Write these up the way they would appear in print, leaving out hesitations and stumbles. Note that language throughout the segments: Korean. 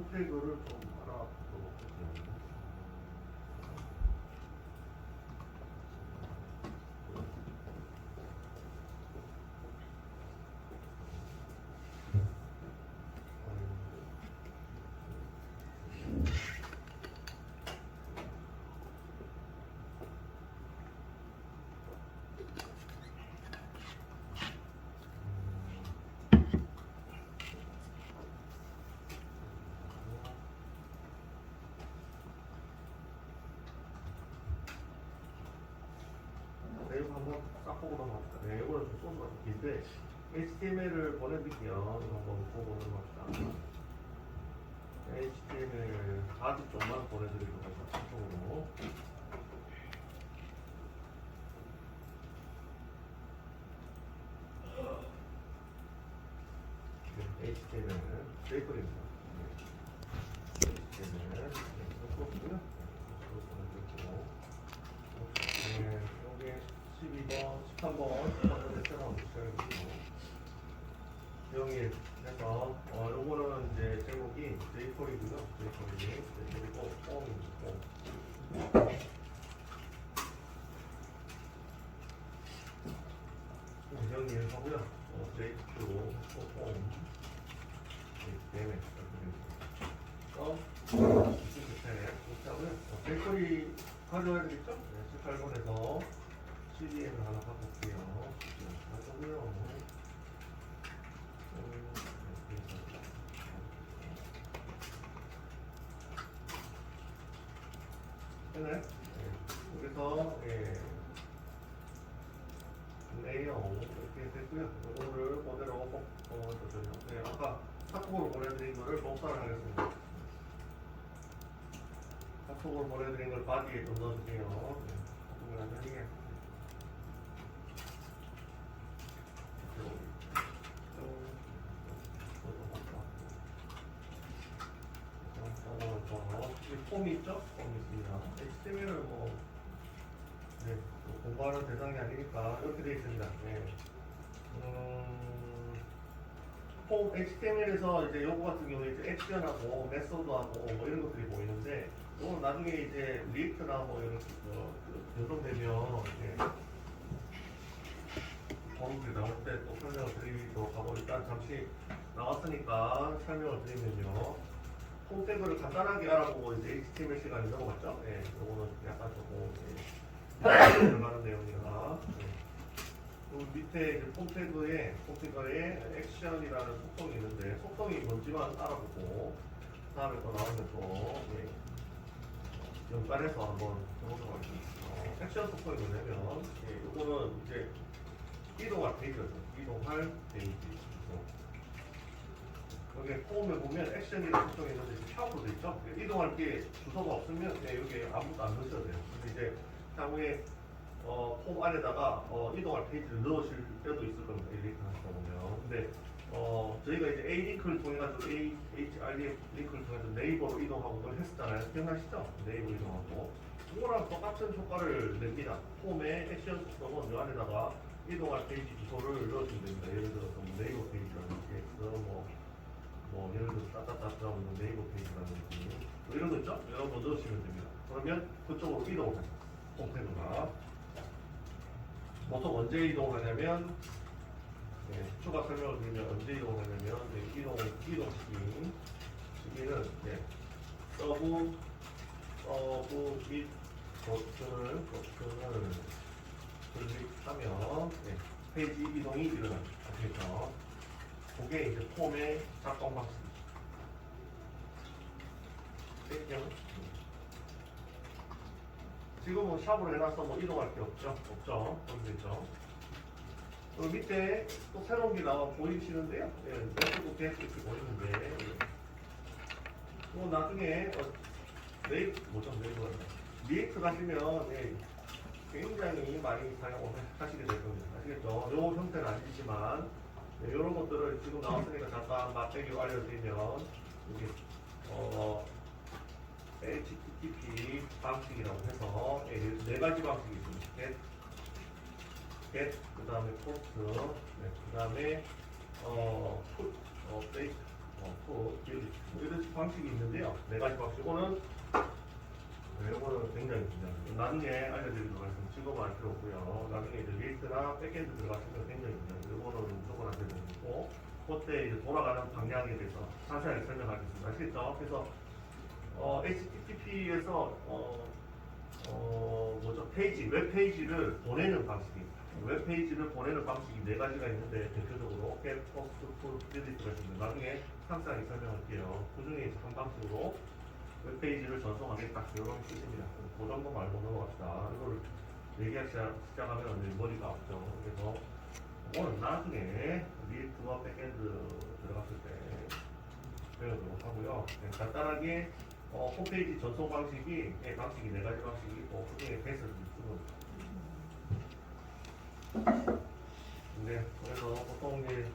홈태그를 좀 알아보도록 할게요. 이거 한번 싹 보고 넘어갑시다. 네, 이거는 좀 소스가 좀 긴데 HTML을 보내드릴게요. 이거 한번 보고 넘어갑시다. HTML 4지 쪽만 보내드리도록 하죠. 쪽으로. HTML jQuery입니다. HTML 그렇고요. 네, 여기 12번, 13번, 13번 세트하고 시작해주고 영일 해서 요거는 이제 제목이 jQuery고요. jQuery 그리고 폼 영일 하고요. jQuery 폼 네네 jQuery 가져와야 되겠죠? 네, 18번에서 CDN을 하나 바꿀게요. 가져오고요. 되나요? 네. 그래서 내용 이렇게 됐고요. 이거를 그대로 네, 아까 카톡으로 보내드린 거를 복사를 하겠습니다. 카톡으로 보내드린 걸 바디에 좀 넣어주세요. 카톡을 안 되게. 폼이 있죠? 폼이 있습니다. HTML을 네, 공부하는 대상이 아니니까 이렇게 되어 있습니다. 네. 폼 HTML에서 이제 요거 같은 경우에 이제 액션하고 메소드하고 뭐 이런 것들이 보이는데, 이건 나중에 이제 리액트나 뭐 이런 변동되면 폼들이 나올 때 또 설명을 드리도록 하고, 일단 잠시 나왔으니까 설명을 드리면요. 폼 태그를 간단하게 알아보고 이제 HTML 시간이 넘어갔죠. 예, 요거는 약간 조금 들어가는 내용이라. 그 밑에 폼 태그에 액션이라는 속성이 있는데, 속성이 뭔지만 알아보고 다음에 또 나오면 또 연관해서 한번 해보도록 하겠습니다. 액션 속성이 뭐냐면 요거는 이제 이동할 페이지죠. 이동할 페이지. 여기 폼에 보면 액션이라는 속성이 있는데 샵으로 되어 있죠. 이동할 게 주소가 없으면 여기 아무것도 안 넣으셔도 돼요. 근데 이제 향후에 폼 안에다가 이동할 페이지를 넣으실 때도 있을 겁니다. 이 링크 하시다 보면. 근데 저희가 이제 A 링크를 통해 가지고 HRDF 링크를 통해서 네이버로 이동하고 그걸 했었잖아요. 기억나시죠? 네이버 이동하고. 그거랑 똑같은 효과를 냅니다. 폼의 액션 속성은 이 안에다가 이동할 페이지 주소를 넣으시면 됩니다. 예를 들어서 네이버 페이지라든지 예를 들어서 따따따따 네이버 페이지라든지 뭐 이런 거 있죠? 이런 거 넣으시면 됩니다. 그러면 그쪽으로 이동을 합니다. 폼 태그가. 보통 언제 이동하냐면, 추가 설명을 드리면 언제 이동하냐면, 이동 시기는 서브 및 버튼을 클릭하면 페이지 이동이 일어납니다. 그래서 그게 이제 폼의 작동 방식이죠. 지금은 샵으로 해놔서 뭐 이동할 게 없죠? 없죠? 그리고 밑에 또 새로운 게 나와 보이시는데요? 메소드 게스트 이렇게 보이는데, 또 나중에 리액트 가시면 굉장히 많이 사용을 하시게 될 겁니다. 아시겠죠? 요 형태는 아니지만 이런 것들을 지금 나왔으니까 잠깐 맛배기로 알려드리면, 여기 HTTP 방식이라고 해서 네 가지 방식이 있습니다. get, 그 다음에 post, 그 다음에 put, 또 이런 방식이 있는데요. 네 가지 방식. 이거는 이거는 굉장히 중요합니다. 나중에 알려드리도록 하겠습니다. 지금은 알 필요 없고요. 나중에 이제 리액트나 백엔드 들어가시면 굉장히 중요합니다. 이거는 무조건 안 되고, 그때 이제 돌아가는 방향에 대해서 자세하게 설명하겠습니다. 아시겠죠? 그래서 HTTP에서 뭐죠? 웹 페이지를 보내는 방식입니다. 웹 페이지를 보내는 방식이 네 가지가 있는데 대표적으로 get, post, pull, delete가 있습니다. 나중에 상세하게 설명할게요. 그 중에 한 방식으로 웹 페이지를 전송하겠다 이런 뜻입니다. 그 정도 말고 넘어갑시다. 이걸 얘기하기 시작하면 머리가 아프죠. 그래서 오늘 나중에 리액트와 백엔드 들어갔을 때 배우도록 하고요. 네, 간단하게 홈페이지 전송 방식이 네 가지 방식이 있고 그중에 베이스를 쓰는. 네, 그래서 보통 이제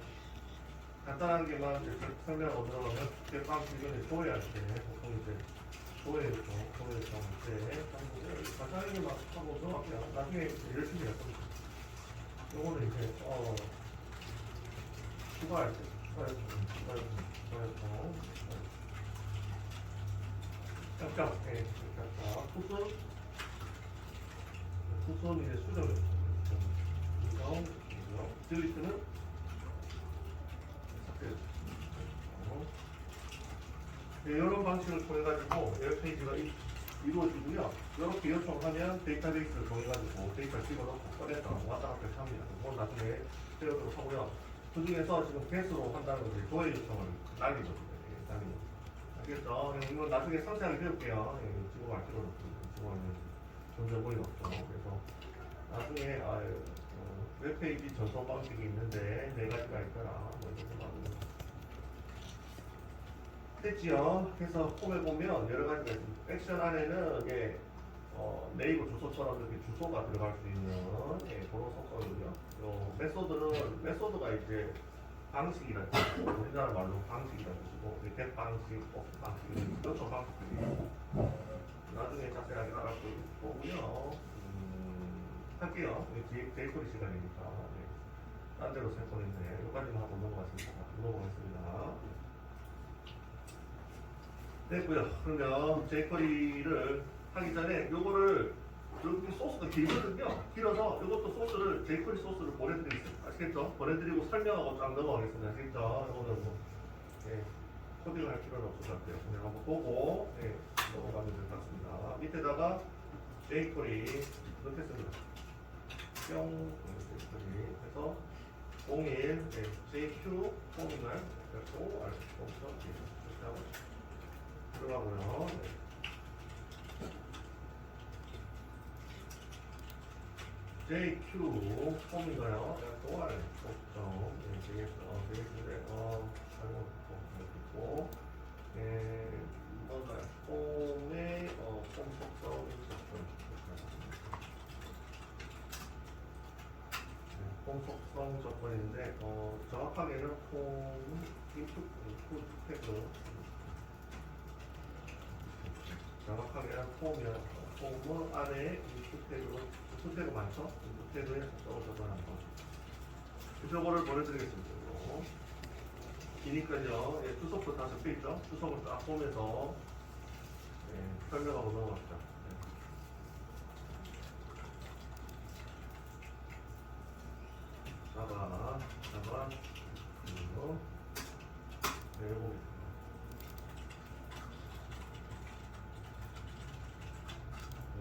간단하게만 이렇게 설명을 들어가면 그 방식은 조회할 때 보통 이제 조회했죠. 때 간단하게만 하고 들어갈게요. 나중에 열심히 할 겁니다. 요거는 이제 추가할 때 잠깐, 예, 잠깐. 후순 이제 수정을 수정, 딜리트는 삭제. 이런 방식을 통해 가지고 웹페이지가 이루어지고요. 이렇게 요청하면 데이터베이스를 통해 가지고 데이터를 집어넣고 꺼냈다 왔다 갔다 이렇게 합니다. 그건 나중에 배우도록 하고요. 그 중에서 지금 개수로 한다는 것이 조회 요청을 날리거든요. 알겠죠? 이건 나중에 상세하게 배울게요. 지금 알 필요는 없습니다. 지금은 존재물이 없죠. 그래서 나중에 웹페이지 전송 방식이 있는데 네 가지가 있더라. 뭐 이렇게 나오는 됐지요. 그래서 폼에 보면 여러 가지가 있습니다. 액션 안에는 이게 네이버 주소처럼 이렇게 주소가 들어갈 수 있는 그런 속성이고요. 메소드가 이제 방식이라는 뜻이고 우리나라 말로 방식이라는 뜻이고 이렇게 방식, 요청 방식들이 나중에 자세하게 알아볼 거고요. 할게요. 제이코리 시간이니까 딴 데로 셀 뻔했네. 여기까지만 하고 넘어가겠습니다. 됐고요. 그러면 제이코리를 하기 전에 요거를 여기 소스가 길거든요. 길어서 이것도 소스를 제이코리 소스를 보내드리겠습니다. 아시겠죠? 보내드리고 설명하고 쫙 넘어가겠습니다. 아시겠죠? 이거는 뭐 코딩을 할 필요는 없을 것 같아요. 그냥 한번 보고 넘어가면 될 것 같습니다. 밑에다가 제이코리 넣겠습니다. 뿅 제이코리 해서 01 JQ 포밍을 그리고 들어가고요. JQ 폼인가요? 또 아래 없죠. 되겠는데, 잘못했고, 뭔가요? 폼의, 폼 속성 폼 속성 조건인데, 정확하게는 폼 인풋 태그, 정확하게는 폼 안에 인풋 태그 많죠? 인풋 태그에 속성을 적어놓은 거죠. 저거를 보내드리겠습니다. 기니까요. 투석도 다 적혀있죠? 투석을 딱 보면서 설명하고 넘어갑시다. 자바, 그리고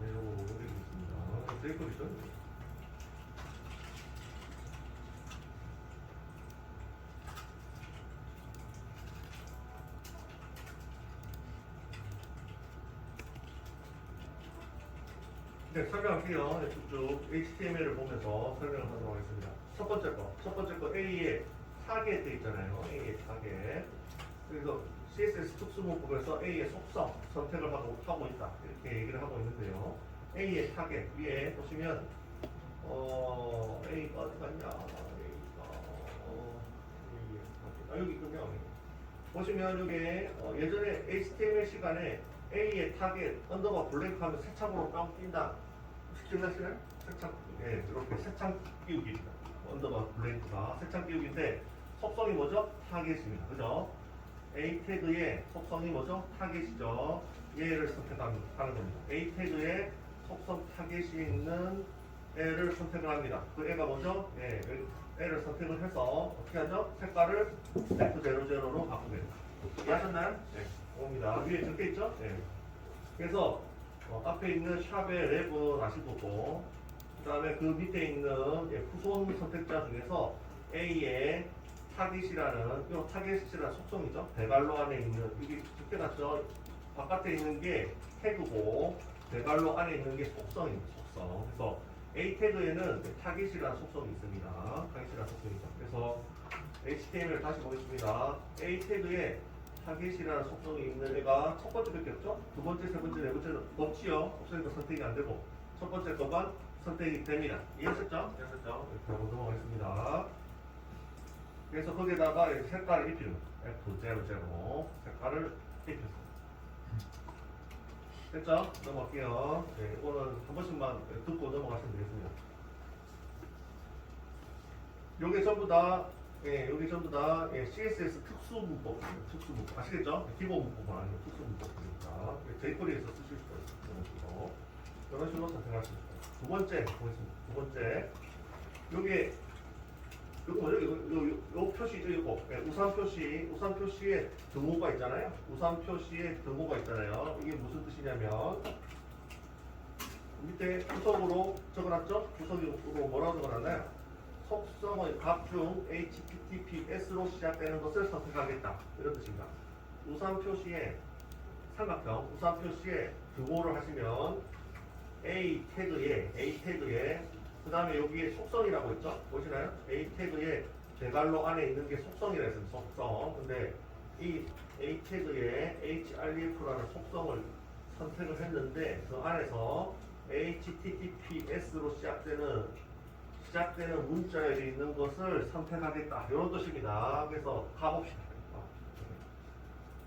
요거 올리겠습니다. 제이코리죠? 네, 설명할게요. 쭉 HTML을 보면서 설명을 하도록 하겠습니다. 첫 번째 거 A에 타겟 돼 있잖아요. A에 타겟. 그래서 CSS 특수문법에서 A의 속성 선택을 하고 있다. 이렇게 얘기를 하고 있는데요. A의 타겟 위에 보시면 A가 어디 갔냐? 여기 있군요. 보시면 여기 예전에 HTML 시간에 A의 타겟 언더바 블랭크 하면 새 창으로 딱 뛴다. 혹시 기억나시나요? 새창, 이렇게 새창 띄우기입니다. 언더바 블랭크가 새창 띄우기인데 속성이 뭐죠? 타겟입니다. 그죠? A 태그의 속성이 뭐죠? 타겟이죠. 얘를 선택하는 겁니다. A 태그의 속성 타겟이 있는 애를 선택을 합니다. 그 애가 뭐죠? 예, 애를 선택을 해서 어떻게 하죠? 색깔을 F00로 바꾸게 됩니다. 이해하셨나요? 네, 옵니다. 위에 적혀 있죠? 네. 그래서 앞에 있는 샵의 랩은 아실 거고, 그 다음에 그 밑에 있는 후손 선택자 중에서 A의 타깃이라는 이 타깃이라는 속성이죠. 대괄호 안에 있는 이게 적혀놨죠. 바깥에 있는 게 태그고 대괄호 안에 있는 게 속성입니다. 속성. 그래서 A 태그에는 타깃이라는 속성이 있습니다. 타깃이라는 속성이죠. 그래서 HTML 다시 보겠습니다. A 태그에 타깃이라는 속성이 있는 애가 첫 번째 바뀌었죠? 두 번째, 세 번째, 네 번째는 없지요. 없으니까 선택이 안 되고 첫 번째 것만 선택이 됩니다. 이해하셨죠? 이해하셨죠? 이렇게 하고 넘어가겠습니다. 그래서 거기에다가 색깔을 입히는 F00 색깔을 입혔습니다. 됐죠? 넘어갈게요. 네, 이거는 한 번씩만 듣고 넘어가시면 되겠습니다. 요게 전부 다 여기 전부 다 CSS 특수 문법입니다. 특수 문법 아시겠죠? 기본 문법은 아니고 특수 문법입니다. jQuery에서 쓰실 수가 있어요. 이런 식으로 선택할 수 있어요. 두 번째 보겠습니다. 두 번째 요게 요거 뭐죠? 요 표시죠, 이거. 우산 표시에 등호가 있잖아요. 우산 표시에 등호가 있잖아요. 이게 무슨 뜻이냐면 밑에 구석으로 적어놨죠? 구석으로 뭐라고 적어놨나요? 속성의 값 중 HTTPS로 시작되는 것을 선택하겠다. 이런 뜻입니다. 우산 표시에 삼각형, 우산 표시에 등호를 하시면 A 태그에 그 다음에 여기에 속성이라고 했죠? 보시나요? A 태그에 대괄호 안에 있는 게 속성이라 했습니다. 속성. 근데 이 A 태그에 href라는 속성을 선택을 했는데 그 안에서 HTTPS로 시작되는 문자열이 있는 것을 선택하겠다. 이런 뜻입니다. 그래서 가봅시다.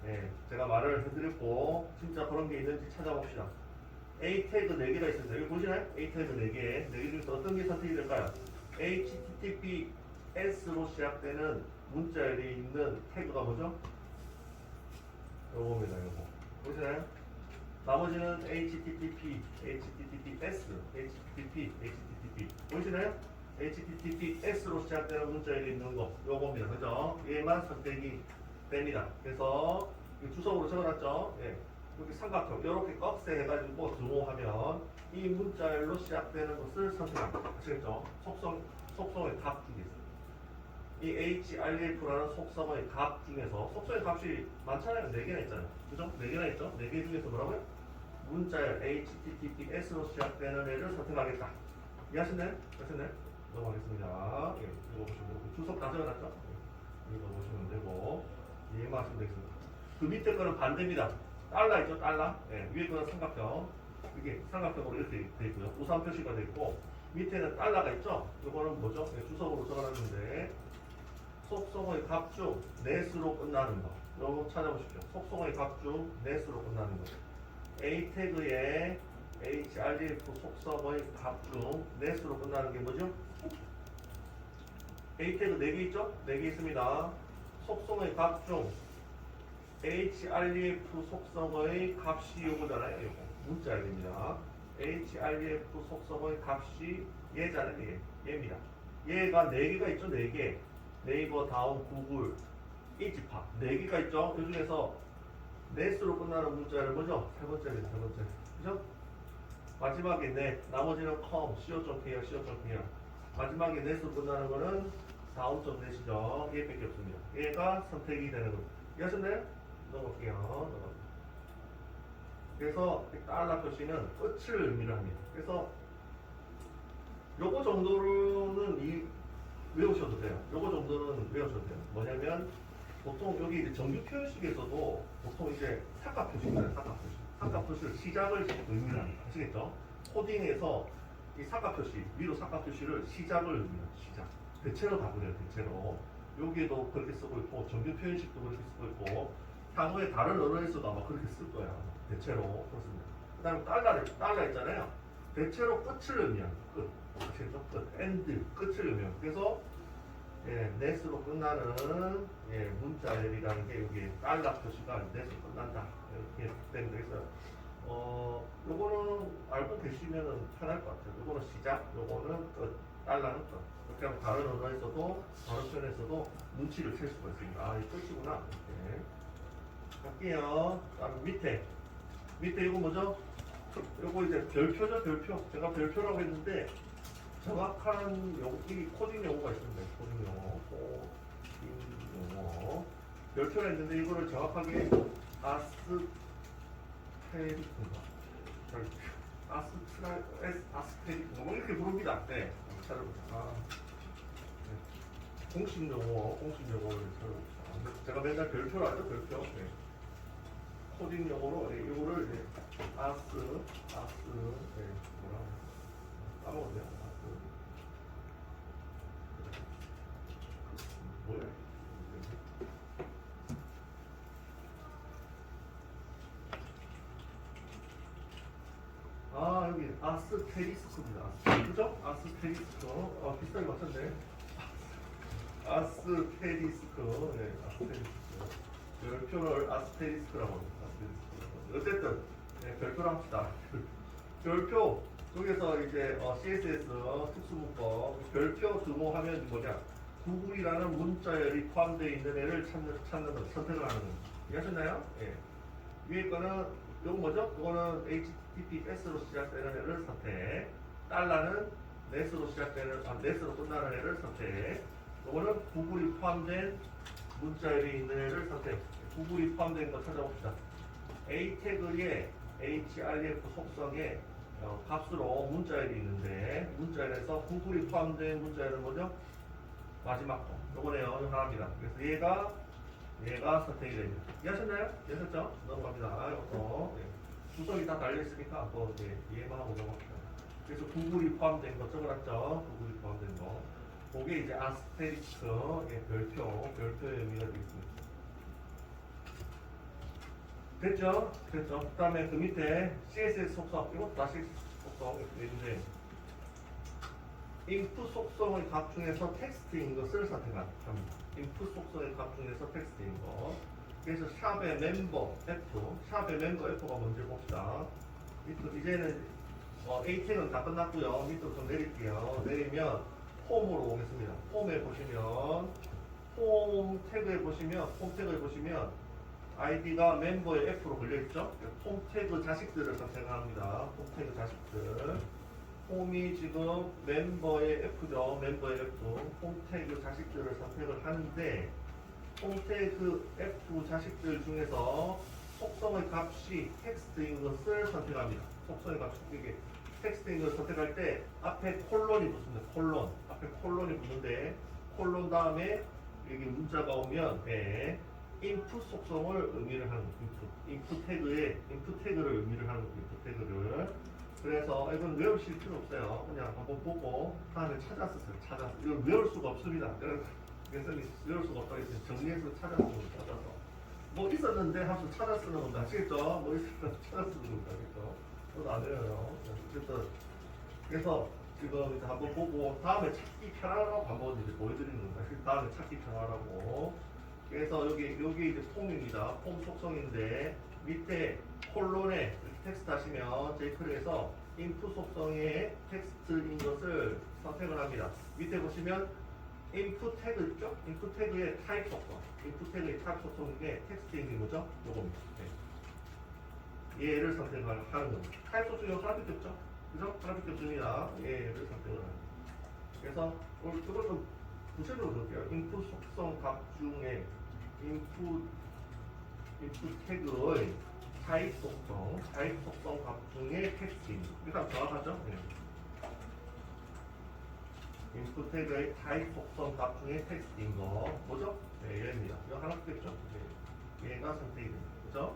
네, 제가 말을 해드렸고 진짜 그런 게 있는지 찾아봅시다. A 태그 4개가 있습니다. 여기 보시나요? A 태그 4개. 4개 중에서 어떤 게 선택이 될까요? HTTPS로 시작되는 문자열이 있는 태그가 뭐죠? 요겁니다. 요거. 보시나요? 나머지는 HTTPS. 보시나요? HTTPS로 시작되는 문자열이 있는 거. 요겁니다. 그죠? 얘만 선택이 됩니다. 그래서 주석으로 적어놨죠? 예. 이렇게 삼각형 이렇게 꺽쇠 해가지고 등호하면 이 문자열로 시작되는 것을 선택합니다. 아시겠죠? 속성의 값 중에서 이 href라는 속성의 값 중에서 속성의 값이 많잖아요. 4개나 있잖아요. 그죠? 4개나 있죠? 4개 중에서 뭐라고요? 문자열 HTTPS로 시작되는 애를 선택하겠다. 이해하셨나요? 하셨나요? 넘어가겠습니다. 예, 이거 보시면 되고 주석 다 적어놨죠? 예, 이거 보시면 되고 이해만 하시면 되겠습니다. 그 밑에 거는 반대입니다. 달러 있죠? 달러. 예, 위에 거는 삼각형. 이게 삼각형으로 이렇게 돼 있고요. 우산 표시가 돼 있고 밑에는 달러가 있죠? 이거는 뭐죠? 예, 주석으로 적어놨는데 속성의 값 중 net으로 끝나는 거. 이거 찾아보십시오. 속성의 값 중 net으로 끝나는 거. A 태그에 href 속성의 값 중 net으로 끝나는 게 뭐죠? A 태그 4개 있죠? 4개 있습니다. 속성의 값 중 href 속성의 값이 요거잖아요. 요거 문자열입니다. href 속성의 값이 얘잖아요. 얘입니다. 얘가 4개가 있죠. 4개. 네이버, 다운, 구글, 이지파 4개가 있죠. 이 중에서 net으로 끝나는 문자열 뭐죠? 세 번째입니다. 세 번째. 그죠? 마지막에 net, 나머지는 com, co.kr. 마지막에 net으로 끝나는 거는 다운.net이죠. 얘밖에 없습니다. 얘가 선택이 되는 겁니다. 이해하셨나요? 넘어갈게요. 그래서 달러 표시는 끝을 의미합니다. 그래서 요거 정도로는 외우셔도 돼요. 요거 정도는 외우셔도 돼요. 뭐냐면 보통 여기 이제 정규 표현식에서도 보통 이제 삼각 표시입니다. 삼각 표시를 시작을 의미합니다. 아시겠죠? 코딩에서 이 삼각 표시, 위로 삼각 표시를 시작을 의미합니다. 시작. 대체로 다 그래요. 대체로. 여기에도 그렇게 쓰고 있고 정규 표현식도 그렇게 쓰고 있고 향후에 다른 언어에서도 아마 그렇게 쓸 거야. 대체로 그렇습니다. 그 다음에 달러 있잖아요. 대체로 끝을 의미합니다. 끝. 아시겠죠? 끝. end. 끝을 의미합니다. 그래서 예, 넷으로 끝나는 예, 문자열이라는 게 여기 달러 표시가 넷으로 끝난다. 이렇게 된 거 있어요. 요거는 알고 계시면은 편할 것 같아요. 요거는 시작, 요거는 끝, 달러는 끝. 이렇게 하면 다른 언어에서도, 다른 표현에서도 눈치를 챌 수가 있습니다. 아, 이 끝이구나. 이렇게. 갈게요. 다음 밑에 이거 뭐죠? 요거 이제 별표죠, 별표. 제가 별표라고 했는데, 정확한 이 코딩 용어가 있습니다. 코딩 용어. 코딩 용어. 별표가 있는데, 이거를 정확하게 아스테리크 뭐 이렇게 부릅니다. 네, 찾아보자. 네. 공식 용어를 찾아보자. 제가 맨날 별표로 하죠, 별표. 네. 코딩 용어로 네, 이거를 네. 네, 뭐라고 까먹었네요. 뭐야? 아, 여기 아스테리스크입니다. 그죠? 아스테리스크. 비슷하게 맞췄네. 아스테리스크. 네, 아스테리스크. 별표를 아스테리스크라고 합니다. 아스테리스크. 어쨌든 네, 별표로 합시다. 별표 여기서 이제 CSS 특수문법 별표 드모하면 뭐냐? 구글이라는 문자열이 포함되어 있는 애를 찾는 거, 선택을 하는 거. 이해하셨나요? 예. 위에 거는 이건 뭐죠? 이거는 HTTPS로 시작되는 애를 선택. 달러는 넷으로 시작되는 넷으로 끝나는 애를 선택. 이거는 구글이 포함된 문자열이 있는 애를 선택. 구글이 포함된 거 찾아봅시다. A 태그에 href 속성에 값으로 문자열이 있는데 문자열에서 구글이 포함된 문자열은 뭐죠? 마지막 거. 요거네요. 이거 하나입니다. 그래서 얘가 선택이 됩니다. 이해하셨나요? 이해하셨죠? 넘어갑니다. 이것도 주석이 다 달려있으니까 또 이해만 하고 넘어갑니다. 그래서 구글이 포함된 거 적어놨죠? 구글이 포함된 거. 그게 이제 아스테리스크의 별표의 의미가 되겠습니다. 됐죠? 됐죠? 그 다음에 그 밑에 CSS 속성, 이것도 다 CSS 속성 이렇게 있는데 인풋 속성의 값 중에서 텍스트인 것을 선택합니다. 인풋 속성의 값 중에서 텍스트인 거. 그래서 샵의 멤버 F, 샵의 멤버 F가 뭔지 봅시다. 이제는 A 태그는 다 끝났고요. 밑으로 좀 내릴게요. 내리면 폼으로 오겠습니다. 폼에 보시면 폼 태그에 보시면 아이디가 멤버의 F로 걸려있죠? 폼 태그 자식들을 선택합니다. 폼 태그 자식들. 폼이 지금 멤버의 F죠. 멤버의 F. 폼 태그 자식들을 선택을 하는데 폼 태그 F 자식들 중에서 속성의 값이 텍스트인 것을 선택합니다. 속성의 값이 이게 텍스트인 것을 선택할 때 앞에 콜론이 붙습니다. 콜론. 앞에 콜론이 붙는데 콜론 다음에 여기 문자가 오면 인풋 속성을 의미를 하는 인풋 태그를 의미를 하는 인풋 태그를. 그래서 이건 외우실 필요 없어요. 그냥 한번 보고 다음에 찾아서 이건 외울 수가 없습니다. 그래서 외울 수가 없다고 해서 정리해서 찾아서 뭐 있었는데 하면서 찾아 쓰는 겁니다. 아시겠죠? 뭐 있었는데 찾아 쓰는 겁니다. 아시겠죠? 그건 안 외워요. 어쨌든 그래서 지금 이제 한번 보고 다음에 찾기 편하라고 한번 이제 보여드리는 겁니다. 다음에 찾기 편하라고. 그래서 여기 이제 폼입니다. 폼 속성인데 밑에 콜론에 텍스트 하시면 jQuery에서 인풋 속성의 텍스트인 것을 선택을 합니다. 밑에 보시면 인풋 태그 있죠? 인풋 태그의 타입 속성. 인풋 태그의 타입 속성 중에 텍스트인 게 뭐죠? 요겁니다. 얘를 선택을 하는 겁니다. 타입 속성이 하나밖에 없죠? 그죠? 하나밖에 없습니다. 얘를 선택을 합니다. 그래서 이걸 좀 구체적으로 볼게요. 인풋 속성 값 중에 인풋 태그의 타입 속성 값 중에 텍스트입니다. 일단 정확하죠? 인풋 태그의 타입 속성 값 중에 텍스트인 거 뭐죠? 얘입니다. 이거 하나 쓰겠죠? 얘가 선택이 됩니다. 그죠?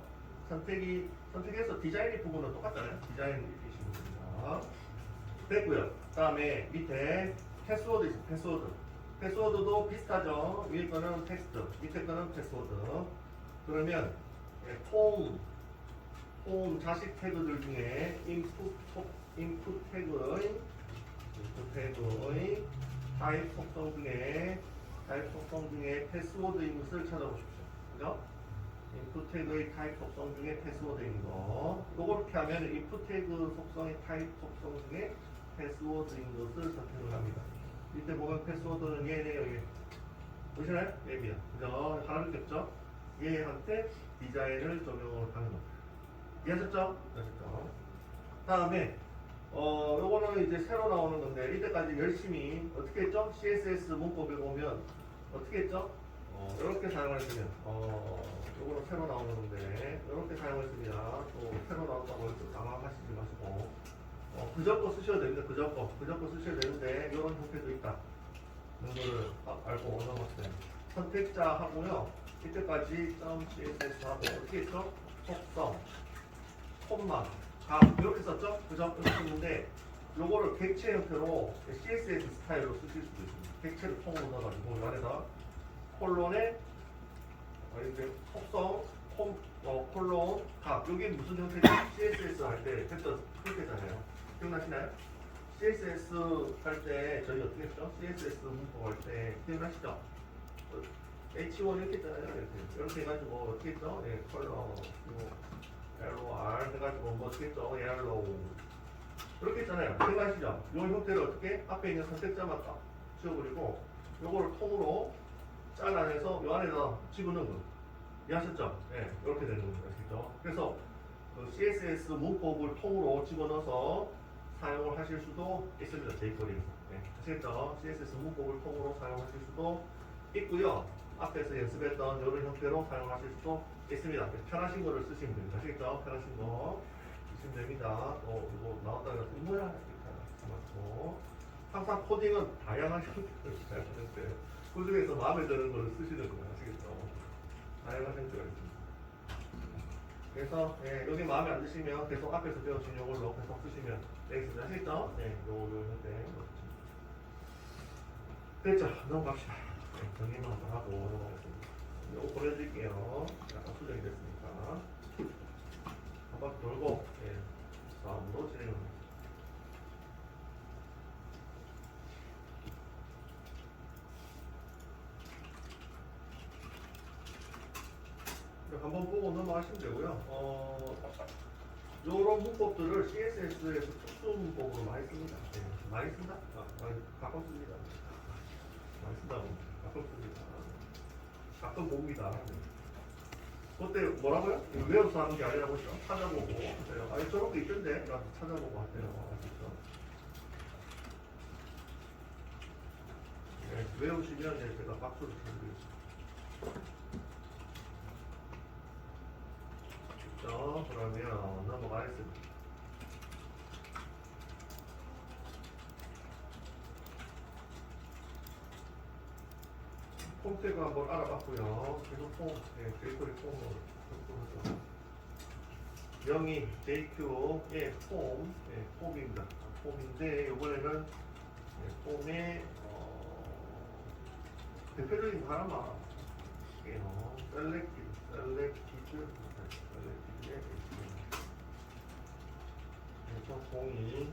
선택해서 디자인이 부분은 똑같잖아요. 디자인 이시면 됩니다. 됐고요. 그 다음에 밑에 패스워드 있습니다. 패스워드도 비슷하죠. 위에 거는 텍스트, 밑에 거는 패스워드. 그러면 폼 자식 태그들 중에 인풋 태그의 타입 속성 중에 타입 속성 중에 패스워드인 것을 찾아보십시오. 그죠? input 태그의 타입 속성 중에 패스워드인 거. 이렇게 하면 input 태그 속성의 타입 속성 중에 패스워드인 것을 선택을 합니다. 이때 보면 패스워드는 얘네요, 얘. 보시나요? 얘입니다. 그죠? 하나밖에 없죠? 얘한테 디자인을 적용을 하는 겁니다. 이해하셨죠? 이해하셨죠? 다음에 요거는 이제 새로 나오는 건데 이때까지 열심히 어떻게 했죠? CSS 문법에 보면 어떻게 했죠? 이렇게 사용했으면 요거는 새로 나오는 건데 이렇게 사용했습니다. 또 새로 나온다고 해서 당황하시지 마시고 그저 거 쓰셔야 됩니다. 그저 거 쓰셔야 되는데 이런 형태도 있다. 이거를 알고 넘어갔어요. 선택자 하고요. 이때까지 .css 하고 어떻게 했죠? 속성, 콤마, 각 이렇게 썼죠? 그죠? 이렇게 썼는데 요거를 객체 형태로 CSS 스타일로 쓰실 수도 있습니다. 객체를 통으로 넣어가지고 이 안에다 콜론에 이제 속성, 콜론, 각 여기 무슨 형태죠? CSS 할 때 벡터 형태잖아요. 기억나시나요? CSS 할 때 저희 어떻게 했죠? CSS 문법 할 때 기억나시죠? H1 이렇게 했잖아요. 이렇게 해가지고 어떻게 했죠? 예, 컬러 LOR 해가지고 뭐 어떻게 했죠? 옐로우 이렇게 했잖아요. 기억나시죠? 이 형태를 어떻게 앞에 있는 선택자만 딱 지워버리고 요거를 통으로 잘라내서 요 안에다 집어넣은 거예요. 이해하셨죠? 예, 이렇게 되는 겁니다. 아시죠? 그래서 그 CSS 문법을 통으로 집어넣어서 사용을 하실 수도 있습니다. jQuery에서. 네, 아시겠죠? CSS 문법을 통으로 사용하실 수도 있고요. 앞에서 연습했던 이런 형태로 사용하실 수도 있습니다. 편하신 거를 쓰시면 됩니다. 아시겠죠? 편하신 거 쓰시면 됩니다. 또 이거 나왔다 그래서 이 뭐야? 이렇게 맞고 항상 코딩은 다양한 형태를 사용하는데 그 중에서 마음에 드는 거를 쓰시는 거예요. 아시겠죠? 다양한 형태가 있습니다. 그래서 여기 마음에 안 드시면 계속 앞에서 배우신 요걸로 계속 쓰시면 되겠습니다. 아시겠죠? 네, 요 형태 됐죠? 넘어갑시다. 네, 정리만 한번 하고 넘어가겠습니다. 요거 보내드릴게요. 약간 수정이 됐으니까 한 바퀴 돌고 다음으로 진행을 합니다. 한번 보고 넘어가시면 되고요. 요런 문법들을 CSS에서 특수 문법으로 많이 씁니다. 네, 많이 쓴다? 가끔 씁니다. 많이 쓴다고. 가끔 씁니다. 가끔 봅니다. 네. 그때 뭐라고요? 외워서 하는 게 아니라고 했죠? 찾아보고 하세요. 아니 저런 게 있던데? 나도 찾아보고 하세요. 아시죠? 네, 외우시면 제가 박수를 쳐드리겠습니다. 그러면 넘어가겠습니다. 폼 태그 한번 알아봤고요. 계속 폼, jQuery 폼으로 영이 JQ의 폼, 폼입니다. 폼인데 이번에는 폼의 대표적인 거 하나만 할게요. 셀렉티드 그래서 공이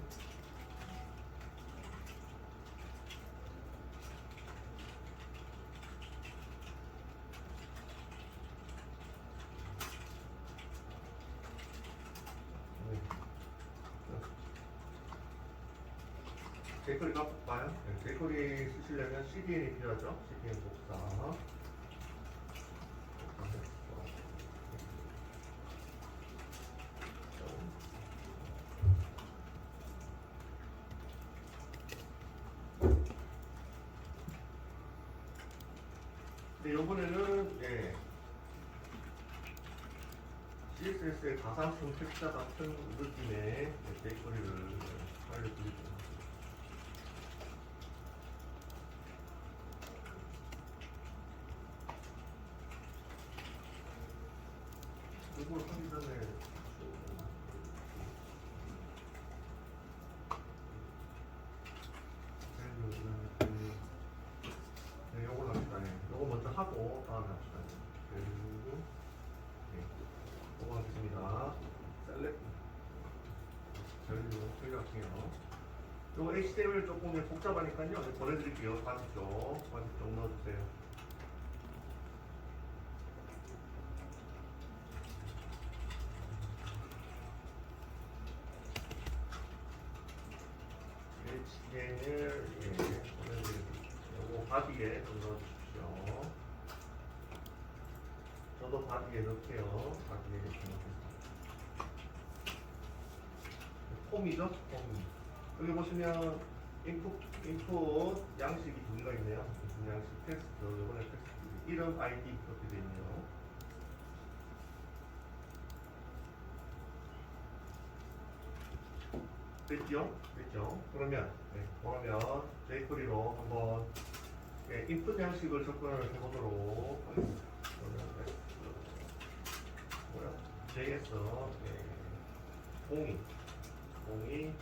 jQuery 갖고 봐요. jQuery 쓰시려면 CDN이 필요하죠. CDN 복사. 근데 이번에는 CSS의 가상 선택자 같은 느낌의 jQuery를 알려드리죠. 이걸 하기 전에 요걸 합시다. 요거 먼저 하고 다음에 합시다. 그리고 요거 하겠습니다. 셀렉트 저희로 클릭할게요. 요 HTML 조금 복잡하니까요. 보내드릴게요. 반쪽 넣어주세요. HTML 보내드릴게요. 요거 바디에 좀 넣어주십시오. 저도 바디에 넣을게요. 바디에 이렇게 넣겠습니다. 폼이죠? 폼. 여기 보시면 인풋 양식이 두 개가 있네요. 인풋 양식 텍스트, 이번에 텍스트 이름, 아이디 이렇게 되어 있네요. 됐죠? 됐죠? 그러면 jQuery로 한번 인풋 양식을 접근을 해보도록 하겠습니다. 그러면 JS 공이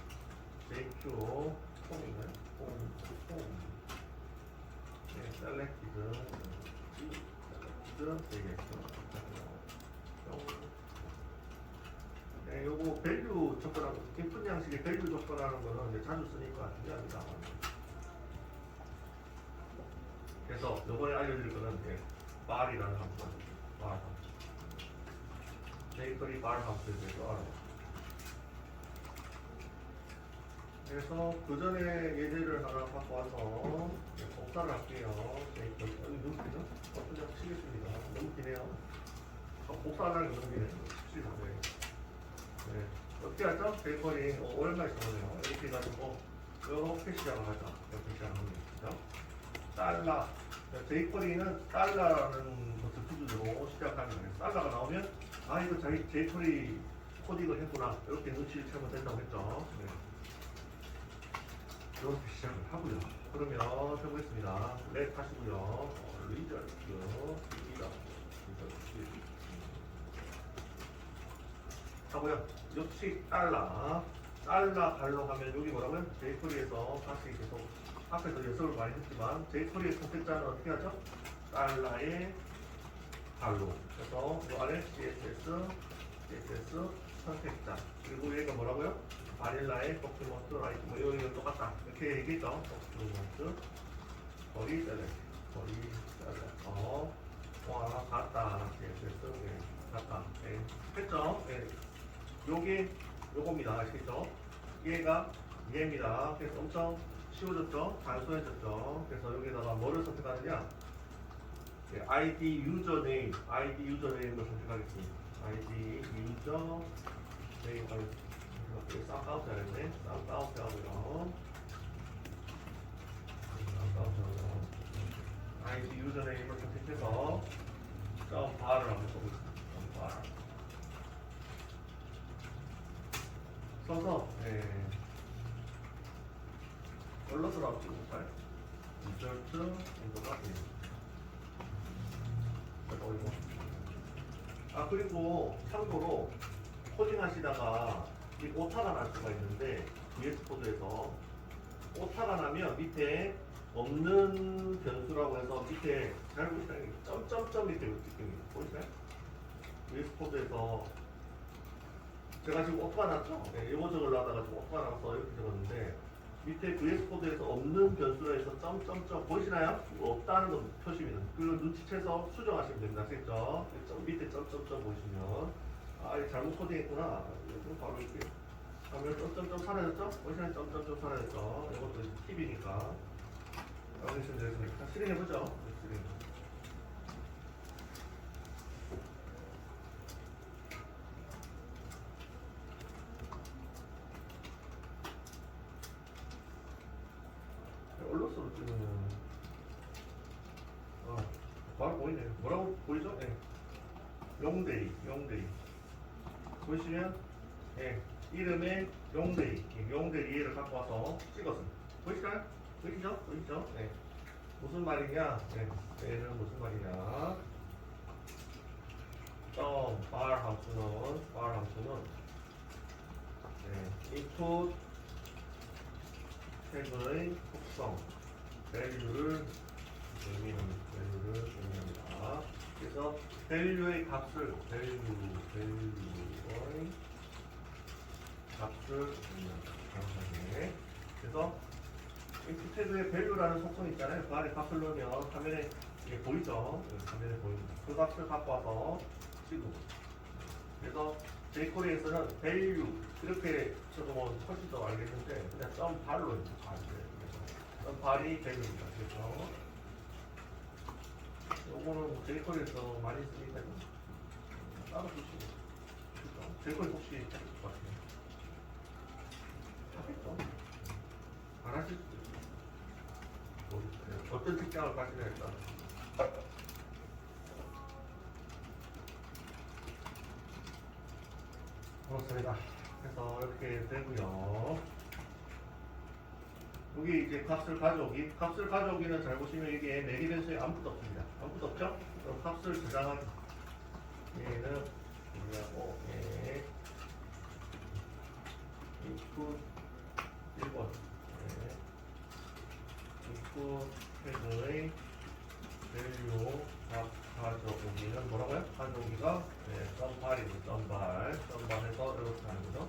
JQ 폼인가요? 폼 셀렉티드 JS 요거 밸류 접근하는 인풋 양식의 밸류 접근하는 거는 이제 자주 쓰니까 중요합니다. 그래서 이번에 알려드릴 거는 bar이라는 함수, bar 함수. jQuery bar 함수에 대해서 알아요. 그래서 그 전에 예제를 하나 갖고 와서 복사를 할게요. jQuery 너무 기죠? 어떤 치겠습니다. 너무 기네요. 복사하는 게 너무 기네요. 쉽지 않아요. 네. 어떻게 하죠? jQuery 오랜만에 써보네요. 이렇게 해가지고 이렇게 시작을 하죠. 이렇게 시작을 하는 거죠. 달러. jQuery는 달러라는 것을 기준으로 시작하는 거예요. 달러가 나오면 아 이거 jQuery 코딩을 했구나 이렇게 눈치를 채우면 된다고 했죠. 네. 이렇게 시작을 하고요. 그러면 해보겠습니다. 렛 하시고요. 리저트 하고요. 역시 달러 갈로 하면 여기 뭐라고요? jQuery에서 다시 계속 앞에서 예습을 많이 했지만 jQuery의 선택자는 어떻게 하죠? 달러의 갈로. 그래서 이 안에 CSS 선택자. 그리고 얘가 뭐라고요? 바닐라의 도큐먼트 라이트. 뭐 이거 똑같다. 이렇게 얘기했죠. 도큐먼트 거리 셀렉트. 와 같다. CSS 같다. 했죠? 요겁니다. 아시겠죠? 얘입니다. 그래서 엄청 쉬워졌죠? 단순해졌죠? 그래서 여기다가 뭐를 선택하느냐? ID 유저네임을 선택하겠습니다. ID 유저네임 쌍따옴 잘했네. 쌍따옴 하고요. ID 유저네임을 선택해서 점 바를 한번 써보겠습니다. 점 바. 써서 얼럿으로 찍어볼까요? 리절트 엔더가 됩니다. 그리고 참고로 코딩 하시다가 이 오타가 날 수가 있는데 VS 코드에서 오타가 나면 밑에 없는 변수라고 해서 밑에 잘 보시나요? 점점점 밑에 찍힙니다. 보이시나요? VS 코드에서 제가 지금 오타가 났죠? 이거 적으려다가 지금 오타가 나서 이렇게 적었는데 밑에 VS 코드에서 없는 변수라 해서 점점점 보이시나요? 없다는 건 표시입니다. 그걸 눈치채서 수정하시면 됩니다. 아시겠죠? 밑에 점점점 보시면 이거 잘못 코딩했구나. 이거 바로 이렇게 하면 점점점 사라졌죠? 보이시나요? 점점점 사라졌죠? 이것도 팁이니까 알려주시면 되겠습니다. 실행해보죠. 실행. 얼럿으로 찍으면 바로 보이네. 뭐라고 보이죠? 용데이 보시면 이름에 용데이를 갖고 와서 찍었습니다. 보이시나요? 보이시죠? 무슨 말이냐? 얘는 무슨 말이냐? bar 함수는 input 태그의 속성, value를 의미합니다. 그래서 value의 값을 의미합니다. 정확하게 그래서 인풋 태그의 value라는 속성이 있잖아요. 그 안에 값을 넣으면 화면에 이게 보이죠? 화면에 보입니다. 그 값을 갖고 와서 찍고. 그래서 jQuery에서는 value 이렇게 적으면 훨씬 더 알겠는데 그냥 썸발로 안 돼요. 그래서 썸발이 value입니다. 그래서 요거는 jQuery에서 많이 쓰니까 따로 쓰시고 jQuery 혹시 하실 것 같아요. 하겠죠? 안 하실 수도 있어요. 모르겠어요. 어떤 직장을 가시냐에 따라. 그렇습니다. 그래서 이렇게 되고요. 여기 이제 값을 가져오기. 값을 가져오기는 잘 보시면 이게 내리 변수에 아무것도 없습니다. 아무것도 없죠? 그럼 값을 저장하기. 얘는 뭐냐고, 예. input 1번. 예. input 태그의 value 값 가져오기는 뭐라고요? 가져오기가 네, 썸발이죠. 썸발해서 이렇게 하는 거죠.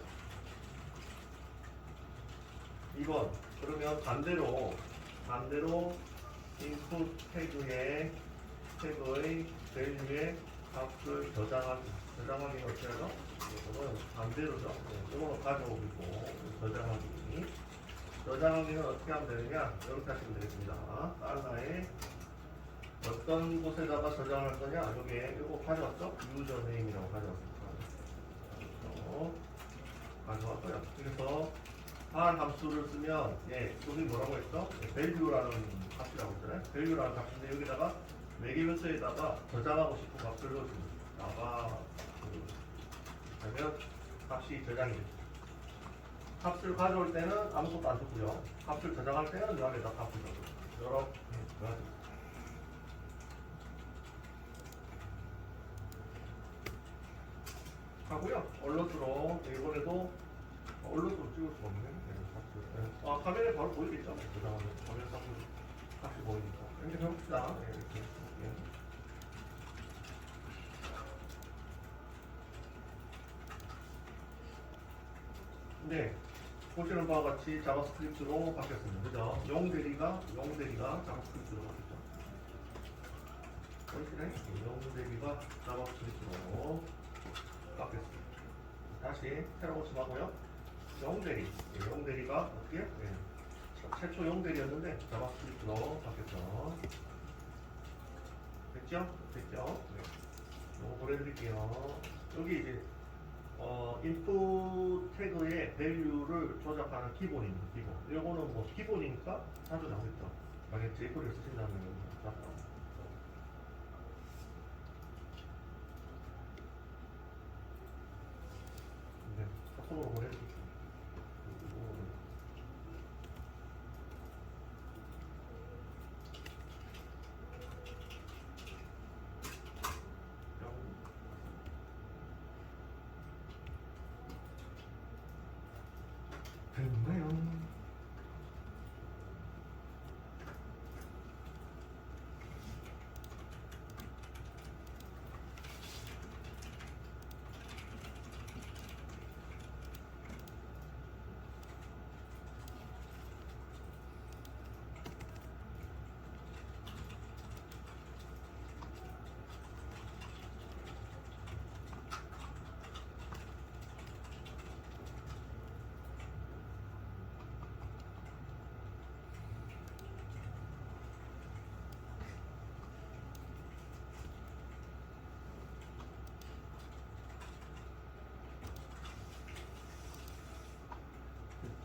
2번. 그러면 반대로 input 태그의 value의 값을 저장하기는 어떻게 하죠? 이거는 반대로죠. 네, 이거는 가져오기고 저장하기는 어떻게 하면 되느냐? 이렇게 하시면 되겠습니다. 달러에 어떤 곳에다가 저장할 거냐? 여기에 이거 가져왔죠? 유저네임이라고 가져왔습니다. 가져왔고요. 그래서 한 함수를 쓰면 예, 여기 뭐라고 했죠? value라는 값이라고 했잖아요. value라는 값인데 여기다가 매개변수에다가 저장하고 싶은 값을 넣어줍니다. 그러면 값이 저장이 됩니다. 값을 가져올 때는 아무것도 안 주고요. 값을 저장할 때는 여기에다 값을 넣어요. 이렇게 하고요. 얼럿으로 이번에도 얼럿으로 찍을 수가 없네. 아 화면에 바로 보이겠죠? 저장하면 화면 값이 보이니까. 이렇게 해봅시다. 네, 이렇게 해볼게요. 네, 보시는 바와 같이 자바스크립트로 바뀌었습니다. 그죠? 용 대리가 자바스크립트로 바뀌었죠. 보이시나요? 용 대리가 자바스크립트로 바뀌었습니다. 다시 새로 고침하고요. 용 대리가 어떻게? 네. 최초 용 대리였는데 자바스크립트로 바뀌었죠. 됐죠? 네. 이거 보내드릴게요. 여기 이제 인풋 태그의 value를 조작하는 기본입니다. 기본. 이거는 뭐 기본이니까 다 조작했죠. 만약에 jQuery 쓰신다면 조작하고. 네, 카톡으로 보내드릴게요. 됐나요?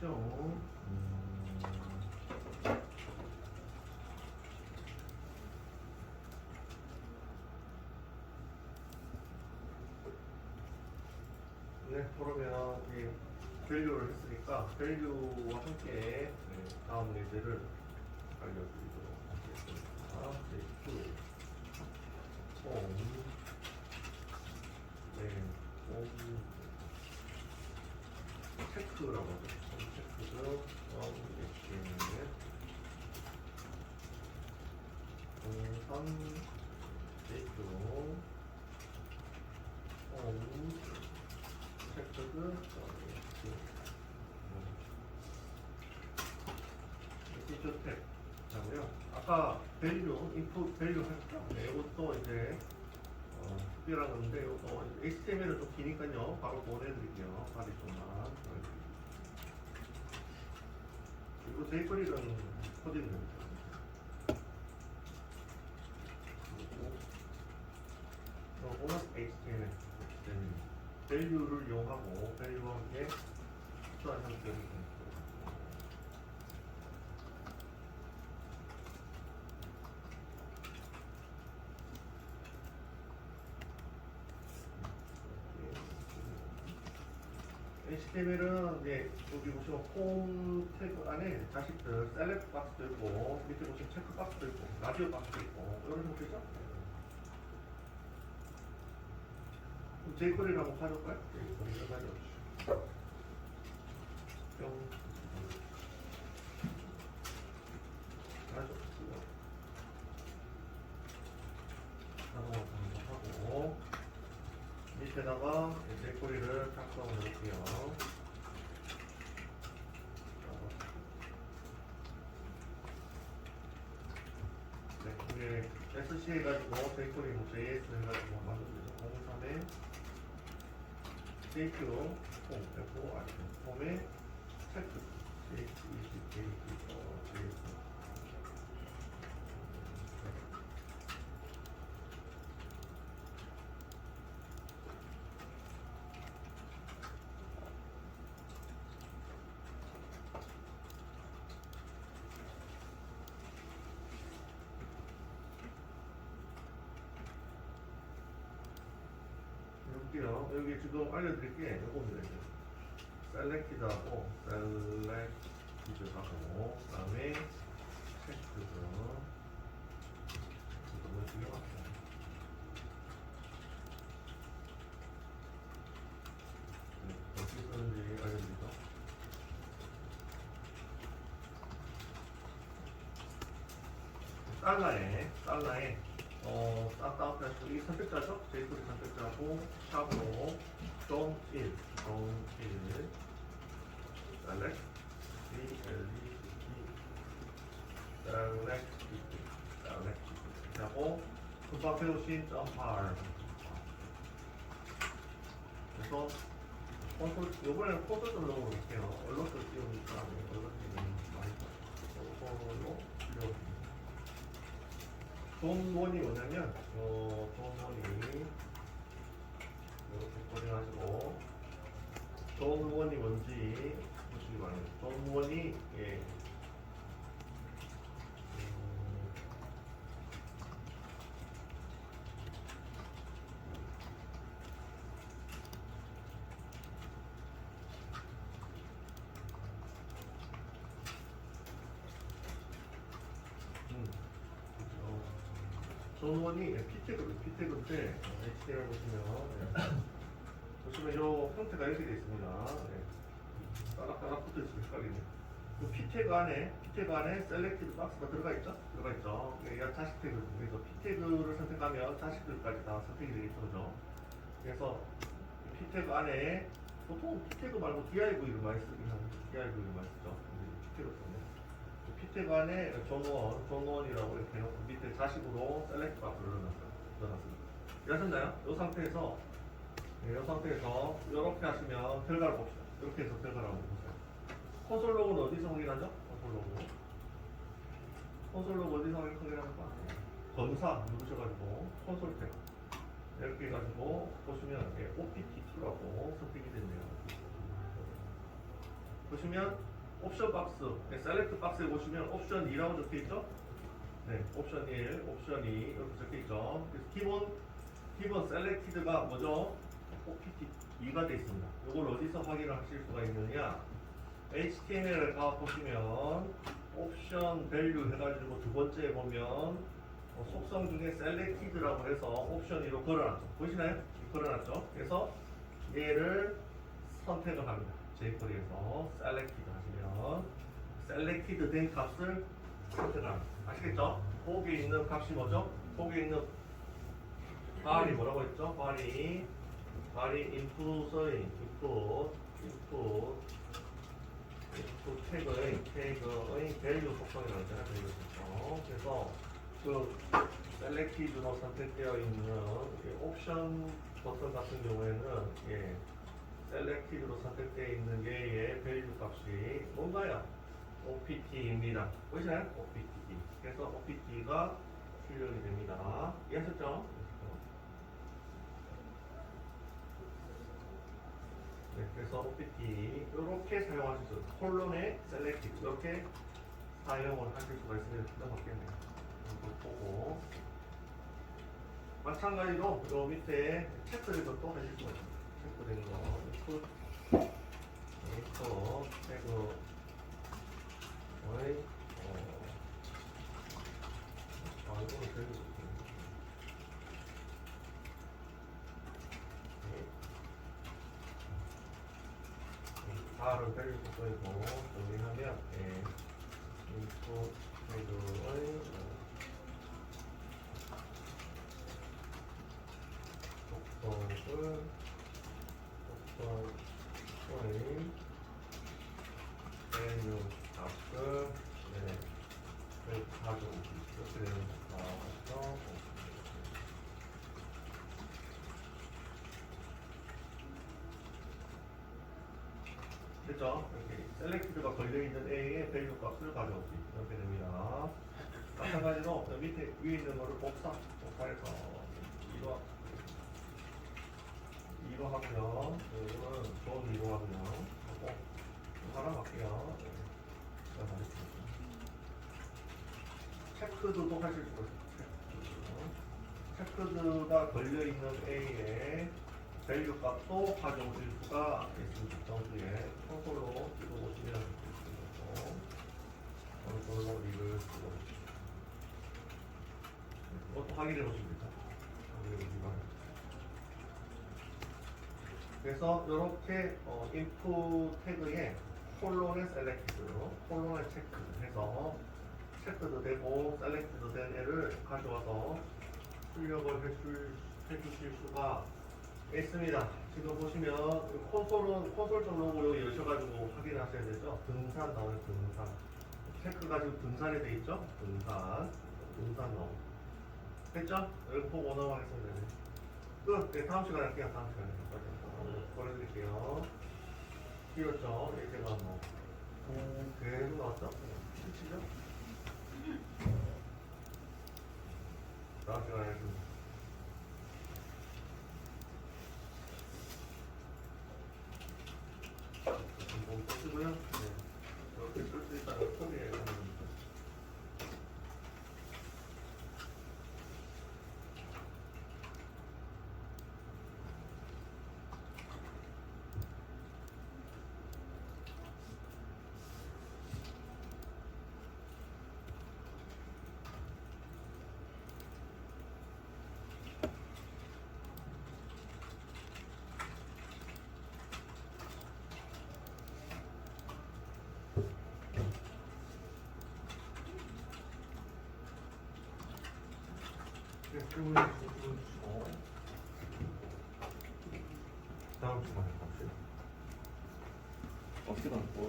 됐죠? 네, 그러면 이 value를 했으니까 value와 함께 다음 예제를 알려드리도록 하겠습니다. 네, 체크라고 하죠. 체크도 이렇게 동산 제이크로 체크도 시쇼텍 하고요. 아까 밸류, 인풋 밸류 했죠? 네, 이것도 이제 특별한 건데 이것도 HTML은 좀 기니까요. 바로 보내드릴게요. 바리 좀만. 그리고 jQuery는 코딩입니다. 요거는 HTML 밸류를 이용하고 밸류와 함께 추한 형태를 HTML은 이제 여기 보시면 폼 태그 안에 자식들 셀렉트 박스도 있고 밑에 보시면 체크 박스도 있고 라디오 박스도 있고 이런 형태죠. jQuery를 한번 가져올까요? jQuery를 가져오시죠. 뿅. 가져오시고요. 하고 밑에다가 jQuery를 작성을 해볼게요. 네, 이게 SC 해가지고 jQuery 뭐 JS 해가지고 만들어주죠. 03에 JQ 폼 되고 아니면 폼에 체크 JS 볼게요. 여기 지금 알려드릴 게 요겁니다. 셀렉티드하고 셀렉티드하고 그다음에 체크드 이거는 중요합니다. 네, 어떻게 쓰는지 알려드리죠. 달러에 싹다 하시고 이 선택자죠? jQuery 선택자고 샵으로 좀1 select select 하고 금방 배우신 .r 그래서 콘솔 요번에는 콘솔 좀 넣어볼게요. 얼럿도 띄우니까 얼럿 띄우면 많이 콘솔로 띄워줍니다. 존원이 뭐냐면 존원이 이렇게 코딩하시고 존원이 뭔지 보시기 바랍니다. 존원이 예. 존원이 피태그인데 HTML 보시면 이 형태가 이렇게 되어 있습니다. 따닥따닥 붙어 있으면 헷갈리네요. 피태그 안에 셀렉티드 박스가 들어가 있죠? 이게 자식 태그. 그래서 피태그를 선택하면 자식들까지 다 선택이 되겠죠, 그죠? 그래서 피태그 안에 보통 피태그 말고 div를 많이 쓰긴 하는데 div를 많이 쓰죠. 피태그 때문에. 피태그 안에 존원이라고 이렇게 해놓고 밑에 자식으로 셀렉트 박스를 넣어놨습니다. 이해하셨나요? 이 상태에서 이렇게 하시면 결과를 봅시다. 이렇게 해서 결과를 한번 보세요. 콘솔 로그는 어디서 확인하죠? 콘솔 로그 어디서 확인합니까? 검사 누르셔가지고 콘솔 탭 이렇게 해가지고 보시면 OPT2라고 선택이 됐네요. 보시면 옵션 박스, 셀렉트 박스에 보시면 옵션 2라고 적혀있죠? 네, 옵션 1, 옵션 2 이렇게 적혀있죠? 그래서 기본 셀렉티드가 뭐죠? OPT 2가 되어 있습니다. 이걸 어디서 확인을 하실 수가 있느냐? HTML을 가보시면 옵션 밸류 해가지고 두 번째에 보면 속성 중에 셀렉티드라고 해서 옵션 2로 걸어놨죠. 보시나요? 걸어놨죠? 그래서 얘를 선택을 합니다. jQuery에서 셀렉티드 하시면 셀렉티드 된 값을 선택합니다. 아시겠죠? 거기에 있는 값이 뭐죠? 거기에 있는 발이 뭐라고 했죠? 발이 인풋의 인풋 태그의 밸류 속성이라는 거잖아요. 밸류 속성. 그래서 그 셀렉티드로 선택되어 있는 옵션 버튼 같은 경우에는 셀렉티드로 선택되어 있는 얘의 밸류 값이 뭔가요? OPT입니다. 보이시나요? OPT. 그래서 OPT가 출력이 됩니다. 이해하셨죠? 네, 그래서 OPT 이렇게 사용하실 수 있어요. 콜론에 셀렉티드 이렇게 사용을 하실 수가 있으면 기가 막히네요. 이거 보고 마찬가지로 요 밑에 체크된 것도 하실 수가 있습니다. 체크된 거 인풋 태그 이거는 제일 좋습니다. 다른 밸류 속도이고 정리하면 인풋 태그의 속도를 속도의 밸류 값을 가져오기 이렇게 되는 거죠. 됐죠? 이렇게 셀렉티드가 걸려있는 A의 밸류 값을 가져오기 이렇게 됩니다. 마찬가지로 밑에 위에 있는 거를 복사해서 이거 하고요. 이거는 좋은 이거 하고요. 하고 하나 할게요. 체크드도 하실 수가 있어요. 체크드가 걸려있는 A의 밸류 값도 가져오실 수가 있습니다. 정수에 콘솔로 찍어보시면 되고 콘솔로 이를 찍어보시면 이것도 확인해 보시면 됩니다. 그래서 이렇게 인풋 태그에 콜론의 셀렉트로 콜론의 체크 해서 체크도 되고 셀렉트도 된 애를 가져와서 출력을 해주실 수가 있습니다. 지금 보시면 콘솔 쪽 로고 여기 여셔가지고 확인하셔야 되죠. 등산 나오는 등산 체크가 지금 등산에 돼 있죠. 등산 나오 됐죠? 여기 보고 넘어가겠습니다. 끝. 네, 다음 시간에 할게요. 다음 시간에 보내드릴게요. 길었죠? 얘가 뭐 계속 나왔죠? 끝이죠? 다음 시간에 하겠습니다. 좀 쓰고요. 네. 이렇게 쓸 수 있다는 소리에 다음 시간에 봅시다. 어떻게 난 뭘.